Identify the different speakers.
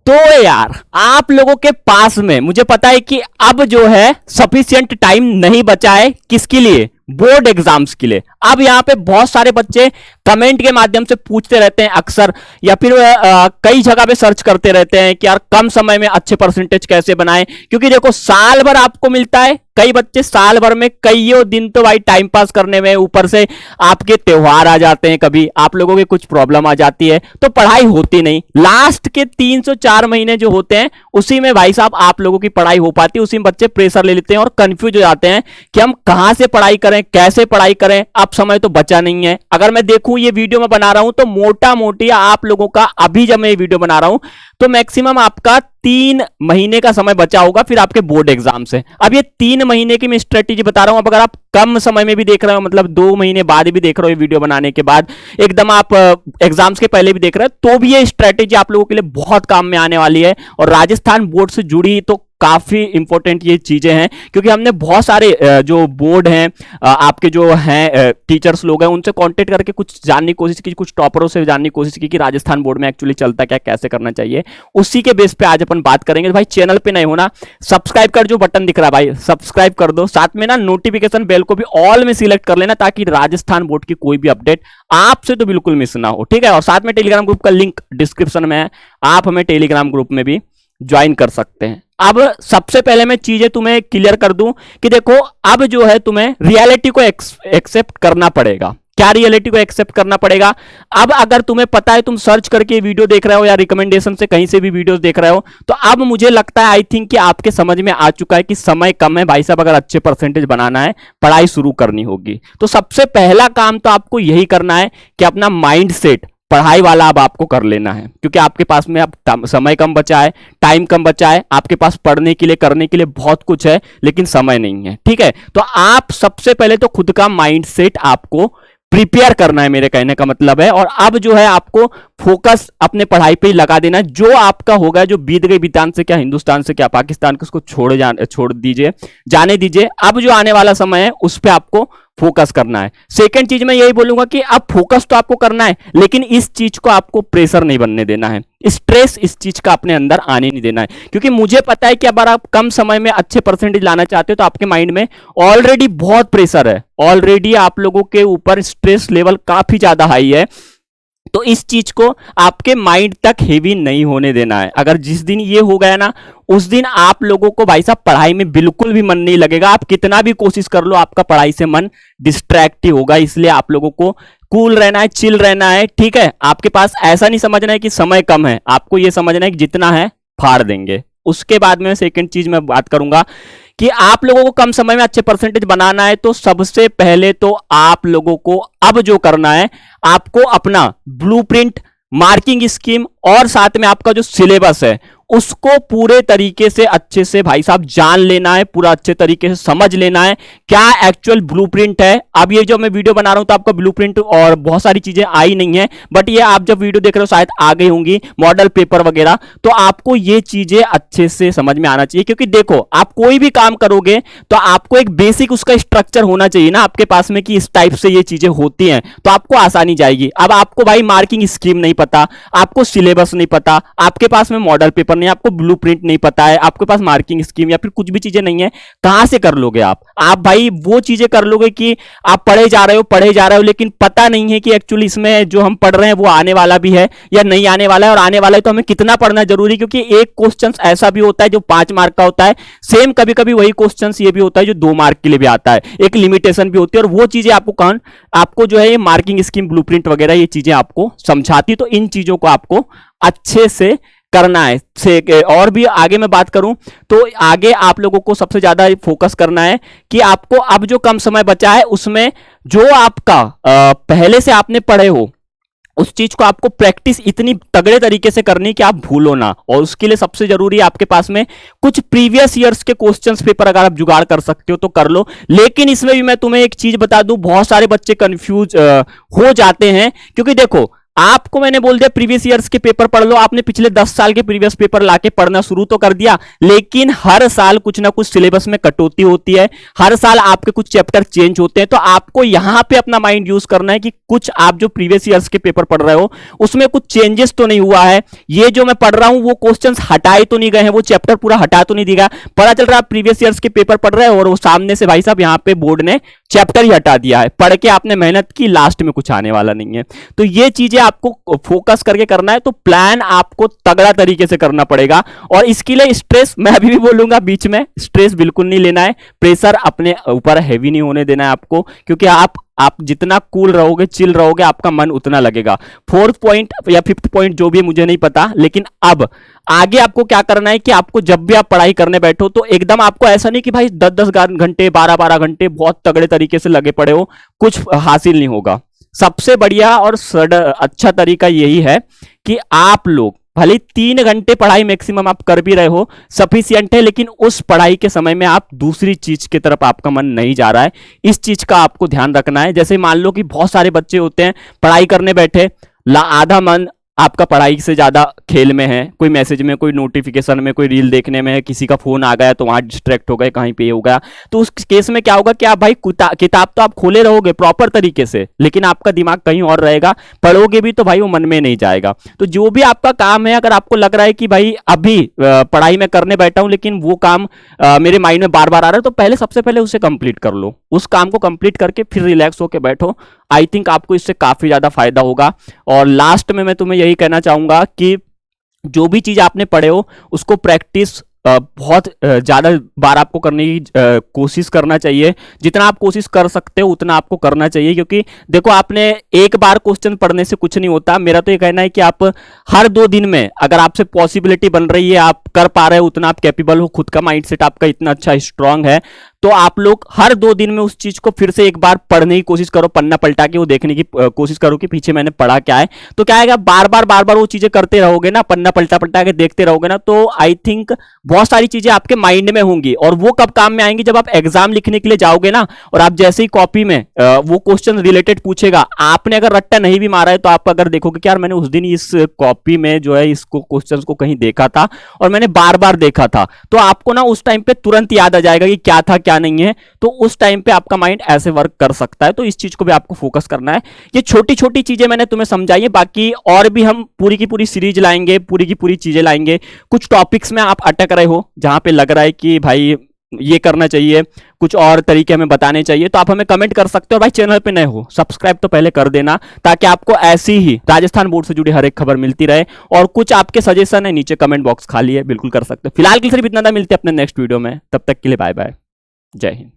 Speaker 1: तो यार आप लोगों के पास में मुझे पता है कि अब जो है सफिशिएंट टाइम नहीं बचा है, किसके लिए? बोर्ड एग्जाम्स के लिए। अब यहाँ पे बहुत सारे बच्चे कमेंट के माध्यम से पूछते रहते हैं अक्सर, या फिर कई जगह पे सर्च करते रहते हैं कि यार कम समय में अच्छे परसेंटेज कैसे बनाएं, क्योंकि देखो साल भर आपको मिलता है। कई बच्चे साल भर में कईयों दिन तो भाई टाइम पास करने में, ऊपर से आपके त्योहार आ जाते हैं, कभी आप लोगों के कुछ प्रॉब्लम आ जाती है तो पढ़ाई होती नहीं। लास्ट के 304 महीने जो होते हैं उसी में भाई साहब आप लोगों की पढ़ाई हो पाती है। उसी में बच्चे प्रेशर ले लेते हैं और कंफ्यूज हो जाते हैं कि हम कहां से पढ़ाई करें, कैसे पढ़ाई करें। अब समय तो बचा नहीं है। अगर मैं देखूं ये वीडियो मैं बना रहा हूं तो मोटा मोटी आप लोगों का, अभी जब मैं ये वीडियो बना रहा हूं तो मैक्सिमम आपका 3 महीने का समय बचा होगा फिर आपके बोर्ड एग्जाम से। अब ये 3 महीने की मैं स्ट्रेटेजी बता रहा हूं। अब अगर आप कम समय में भी देख रहे हो, मतलब 2 महीने बाद भी देख रहे हो ये वीडियो बनाने के बाद, एकदम आप एग्जाम्स के पहले भी देख रहे हो, तो भी ये स्ट्रेटेजी आप लोगों के लिए बहुत काम में आने वाली है। और राजस्थान बोर्ड से जुड़ी तो काफी इंपॉर्टेंट ये चीजें हैं, क्योंकि हमने बहुत सारे जो बोर्ड हैं, आपके जो हैं टीचर्स लोग हैं, उनसे कांटेक्ट करके कुछ जानने की कोशिश की, कुछ टॉपरों से जानने की कोशिश की कि राजस्थान बोर्ड में एक्चुअली चलता क्या, कैसे करना चाहिए। उसी के बेस पे आज अपन बात करेंगे। भाई चैनल पे नए होना, सब्सक्राइब कर, जो बटन दिख रहा है भाई सब्सक्राइब कर दो, साथ में ना नोटिफिकेशन बेल को भी ऑल में सिलेक्ट कर लेना, ताकि राजस्थान बोर्ड की कोई भी अपडेट आपसे तो बिल्कुल मिस ना हो, ठीक है। और साथ में टेलीग्राम ग्रुप का लिंक डिस्क्रिप्शन में है, आप हमें टेलीग्राम ग्रुप में भी ज्वाइन कर सकते हैं। अब सबसे पहले मैं चीजें तुम्हें क्लियर कर दूं कि देखो अब जो है तुम्हें रियलिटी को एक्सेप्ट करना पड़ेगा। क्या रियलिटी को एक्सेप्ट करना पड़ेगा? अब अगर तुम्हें पता है, तुम सर्च करके वीडियो देख रहे हो या रिकमेंडेशन से कहीं से भी वीडियोस देख रहे हो, तो अब मुझे लगता है आई थिंक कि आपके समझ में आ चुका है कि समय कम है भाई साहब। अगर अच्छे परसेंटेज बनाना है, पढ़ाई शुरू करनी होगी, तो सबसे पहला काम तो आपको यही करना है कि अपना माइंड सेट पढ़ाई वाला अब आपको कर लेना है, क्योंकि आपके पास में अब समय कम बचा है, टाइम कम बचा है। आपके पास पढ़ने के लिए, करने के लिए बहुत कुछ है, लेकिन समय नहीं है, ठीक है। तो आप सबसे पहले तो खुद का माइंड सेट आपको प्रिपेयर करना है, मेरे कहने का मतलब है। और अब जो है आपको फोकस अपने पढ़ाई पे ही लगा देना है। जो आपका होगा, जो बीत गई बीतान से क्या, हिंदुस्तान से क्या पाकिस्तान को, उसको छोड़ दीजिए, जाने दीजिए। अब जो आने वाला समय है उस पर आपको फोकस करना है। सेकंड चीज मैं यही बोलूंगा कि अब फोकस तो आपको करना है, लेकिन इस चीज को आपको प्रेशर नहीं बनने देना है, स्ट्रेस इस चीज का अपने अंदर आने नहीं देना है। क्योंकि मुझे पता है कि अगर आप कम समय में अच्छे परसेंटेज लाना चाहते हो तो आपके माइंड में ऑलरेडी बहुत प्रेशर है, ऑलरेडी आप लोगों के ऊपर स्ट्रेस लेवल काफी ज्यादा हाई है। तो इस चीज को आपके माइंड तक हेवी नहीं होने देना है। अगर जिस दिन ये हो गया ना, उस दिन आप लोगों को भाई साहब पढ़ाई में बिल्कुल भी मन नहीं लगेगा। आप कितना भी कोशिश कर लो, आपका पढ़ाई से मन डिस्ट्रैक्ट ही होगा। इसलिए आप लोगों को कूल रहना है, चिल रहना है, ठीक है। आपके पास ऐसा नहीं समझना है कि समय कम है, आपको यह समझना है कि जितना है फाड़ देंगे। उसके बाद में सेकंड चीज मैं बात करूंगा कि आप लोगों को कम समय में अच्छे परसेंटेज बनाना है, तो सबसे पहले तो आप लोगों को अब जो करना है, आपको अपना ब्लूप्रिंट, मार्किंग स्कीम और साथ में आपका जो सिलेबस है उसको पूरे तरीके से अच्छे से भाई साहब जान लेना है, पूरा अच्छे तरीके से समझ लेना है क्या एक्चुअल ब्लूप्रिंट है। अब ये जो मैं वीडियो बना रहा हूं तो आपका ब्लूप्रिंट और बहुत सारी चीजें आई नहीं है, बट ये आप जब वीडियो देख रहे हो शायद आ गई होंगी, मॉडल पेपर वगैरह। तो आपको ये चीजें अच्छे से समझ में आना चाहिए, क्योंकि देखो आप कोई भी काम करोगे तो आपको एक बेसिक उसका स्ट्रक्चर होना चाहिए ना आपके पास में, कि इस टाइप से ये चीजें होती हैं, तो आपको आसानी जाएगी। अब आपको भाई मार्किंग स्कीम नहीं पता, आपको सिलेबस नहीं पता, आपके पास में मॉडल पेपर नहीं, आपको ब्लूप्रिंट नहीं पता है, आपके पास मार्किंग स्कीम या फिर कुछ भी चीजें नहीं है, कहां से कर लोगे आप भाई वो चीजें कर लोगे कि आप पढ़े जा रहे हो, लेकिन पता नहीं है कि एक्चुअली इसमें जो हम पढ़ रहे हैं वो आने वाला भी है या नहीं आने वाला है, और आने वाला है तो हमें कितना पढ़ना जरूरी। क्योंकि एक क्वेश्चन ऐसा भी होता है जो 5 मार्क का होता है, सेम कभी कभी वही क्वेश्चन ये भी होता है जो 2 मार्क के लिए भी आता है, एक लिमिटेशन भी होती है। और वो चीजें आपको जो है ये मार्किंग स्कीम, ब्लूप्रिंट वगैरह ये चीजें आपको समझाती, तो इन चीजों को आपको अच्छे से करना है। और भी आगे मैं बात करूं तो आगे आप लोगों को सबसे ज्यादा फोकस करना है कि आपको अब जो कम समय बचा है उसमें जो आपका पहले से आपने पढ़े हो उस चीज को आपको प्रैक्टिस इतनी तगड़े तरीके से करनी कि आप भूलो ना। और उसके लिए सबसे जरूरी है आपके पास में कुछ प्रीवियस ईयर्स के क्वेश्चंस पेपर अगर आप जुगाड़ कर सकते हो तो कर लो। लेकिन इसमें भी मैं तुम्हें एक चीज बता दूं, बहुत सारे बच्चे कंफ्यूज हो जाते हैं, क्योंकि देखो आपको मैंने बोल दिया प्रीवियस ईयर्स के पेपर पढ़ लो, आपने पिछले 10 साल के प्रीवियस पेपर लाके पढ़ना शुरू तो कर दिया, लेकिन हर साल कुछ ना कुछ सिलेबस में कटौती होती है, हर साल आपके कुछ चैप्टर चेंज होते हैं। तो आपको यहां पे अपना माइंड यूज करना है कि कुछ आप जो प्रीवियस ईयर्स के पेपर पढ़ रहे हो उसमें कुछ चेंजेस तो नहीं हुआ है, ये जो मैं पढ़ रहा हूं वो क्वेश्चंस हटाए तो नहीं गए हैं, वो चैप्टर पूरा हटा तो नहीं दिया। पता चल रहा है आप प्रीवियस ईयर्स के पेपर पढ़ रहे हो और वो सामने से भाई साहब यहां पे बोर्ड ने चैप्टर ही हटा दिया है, पढ़ के आपने मेहनत की, लास्ट में कुछ आने वाला नहीं है। तो ये चीजें आपको फोकस करके करना है, तो प्लान आपको तगड़ा तरीके से करना पड़ेगा। और इसके लिए स्ट्रेस, मैं अभी भी बोलूंगा बीच में, स्ट्रेस बिल्कुल नहीं लेना है, प्रेशर अपने ऊपर हैवी नहीं होने देना है आपको, क्योंकि आप जितना कूल रहोगे, चिल रहोगे, आपका मन उतना लगेगा। 4th पॉइंट या 5th पॉइंट जो भी मुझे नहीं पता, लेकिन अब आगे आपको क्या करना है कि आपको जब भी आप पढ़ाई करने बैठो तो एकदम आपको ऐसा नहीं कि भाई 10-10 घंटे 12-12 घंटे बहुत तगड़े तरीके से लगे पड़े हो, कुछ हासिल नहीं होगा। सबसे बढ़िया और अच्छा तरीका यही है कि आप लोग भले 3 घंटे पढ़ाई मैक्सिमम आप कर भी रहे हो, सफिशिएंट है, लेकिन उस पढ़ाई के समय में आप दूसरी चीज की तरफ आपका मन नहीं जा रहा है, इस चीज का आपको ध्यान रखना है। जैसे मान लो कि बहुत सारे बच्चे होते हैं पढ़ाई करने बैठे, आधा मन आपका पढ़ाई से ज्यादा खेल में है, कोई मैसेज में, कोई नोटिफिकेशन में, कोई रील देखने में है, किसी का फोन आ गया तो वहां डिस्ट्रैक्ट हो गए, कहीं पे हो गया। तो उस केस में क्या होगा कि आप भाई किताब तो आप खोले रहोगे प्रॉपर तरीके से, लेकिन आपका दिमाग कहीं और रहेगा, पढ़ोगे भी तो भाई वो मन में नहीं जाएगा। तो जो भी आपका काम है, अगर आपको लग रहा है कि भाई अभी पढ़ाई में करने बैठा हूं लेकिन वो काम मेरे माइंड में बार बार आ रहा है, तो पहले सबसे पहले उसे कंप्लीट कर लो, उस काम को कंप्लीट करके फिर रिलैक्स होकर बैठो। आई थिंक आपको इससे काफी ज्यादा फायदा होगा। और लास्ट में मैं तुम्हें यही कहना चाहूंगा कि जो भी चीज आपने पढ़े हो उसको प्रैक्टिस बहुत ज्यादा बार आपको करने की कोशिश करना चाहिए। जितना आप कोशिश कर सकते हो उतना आपको करना चाहिए, क्योंकि देखो आपने एक बार क्वेश्चन पढ़ने से कुछ नहीं होता। मेरा तो ये कहना है कि आप हर 2 दिन में अगर आपसे पॉसिबिलिटी बन रही है, आप कर पा रहे हो, उतना आप कैपेबल हो, खुद का माइंडसेट आपका इतना अच्छा स्ट्रांग है, तो आप लोग हर 2 दिन में उस चीज को फिर से एक बार पढ़ने की कोशिश करो, पन्ना पलटा के वो देखने की कोशिश करो कि पीछे मैंने पढ़ा क्या है। तो क्या है, बार बार वो चीजें करते रहोगे ना, पन्ना पलटा पलटा के देखते रहोगे ना, तो आई थिंक बहुत सारी चीजें आपके माइंड में होंगी। और वो कब काम में आएंगी, जब आप एग्जाम लिखने के लिए जाओगे ना, और आप जैसे ही कॉपी में वो क्वेश्चन रिलेटेड पूछेगा, आपने अगर रट्टा नहीं भी मारा है तो आप अगर देखोगे कि यार मैंने उस दिन इस कॉपी में जो है इसको क्वेश्चन को कहीं देखा था और मैंने बार बार देखा था, तो आपको ना उस टाइम पे तुरंत याद आ जाएगा कि क्या था क्या नहीं है। तो उस टाइम पे आपका माइंड ऐसे वर्क कर सकता है। तो इस चीज को भी आपको फोकस करना है। ये छोटी छोटी चीजें मैंने तुम्हें समझाई है, बाकी और भी हम पूरी की पूरी सीरीज लाएंगे, पूरी की पूरी चीजें लाएंगे। कुछ टॉपिक्स में आप अटक रहे हो जहां पे लग रहा है कि भाई ये करना चाहिए, कुछ और तरीके हमें बताने चाहिए, तो आप हमें कमेंट कर सकते हो। भाई चैनल पे नए हो सब्सक्राइब तो पहले कर देना, ताकि आपको ऐसी ही राजस्थान बोर्ड से जुड़ी हर एक खबर मिलती रहे। और कुछ आपके सजेशन है नीचे कमेंट बॉक्स खाली है, बिल्कुल कर सकते हो। फिलहाल के लिए सिर्फ इतना था, मिलते हैं अपने नेक्स्ट वीडियो में, तब तक के लिए बाय बाय, जय हिंद।